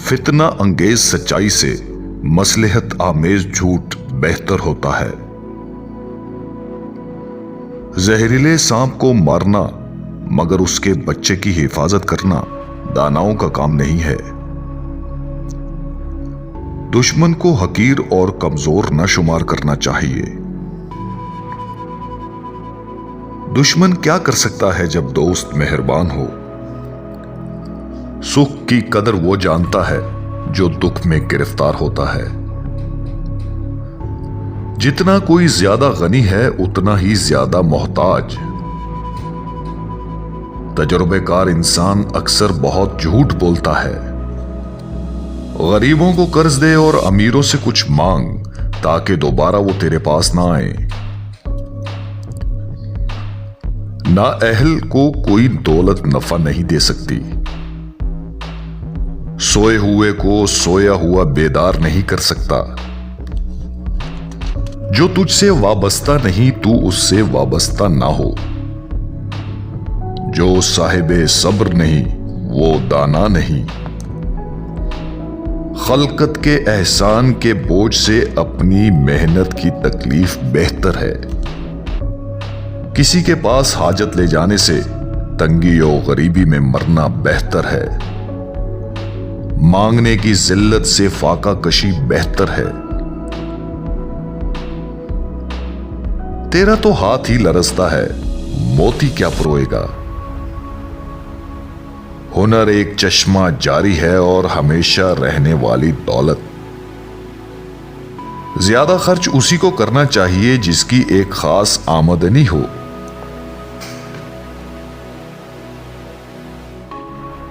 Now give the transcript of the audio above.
فتنہ انگیز سچائی سے مصلحت آمیز جھوٹ بہتر ہوتا ہے۔ زہریلے سانپ کو مارنا مگر اس کے بچے کی حفاظت کرنا داناؤں کا کام نہیں ہے۔ دشمن کو حقیر اور کمزور نہ شمار کرنا چاہیے۔ دشمن کیا کر سکتا ہے جب دوست مہربان ہو؟ سکھ کی قدر وہ جانتا ہے جو دکھ میں گرفتار ہوتا ہے۔ جتنا کوئی زیادہ غنی ہے اتنا ہی زیادہ محتاج۔ تجربے کار انسان اکثر بہت جھوٹ بولتا ہے۔ غریبوں کو قرض دے اور امیروں سے کچھ مانگ تاکہ دوبارہ وہ تیرے پاس نہ آئیں۔ نااہل کو کوئی دولت نفع نہیں دے سکتی۔ سوئے ہوئے کو سویا ہوا بیدار نہیں کر سکتا۔ جو تجھ سے وابستہ نہیں تو اس سے وابستہ نہ ہو۔ جو صاحب صبر نہیں وہ دانا نہیں۔ خلقت کے احسان کے بوجھ سے اپنی محنت کی تکلیف بہتر ہے۔ کسی کے پاس حاجت لے جانے سے تنگی و غریبی میں مرنا بہتر ہے۔ مانگنے کی ذلت سے فاقہ کشی بہتر ہے۔ تیرا تو ہاتھ ہی لرزتا ہے، موتی کیا پروئے گا؟ ہنر ایک چشمہ جاری ہے اور ہمیشہ رہنے والی دولت۔ زیادہ خرچ اسی کو کرنا چاہیے جس کی ایک خاص آمدنی ہو۔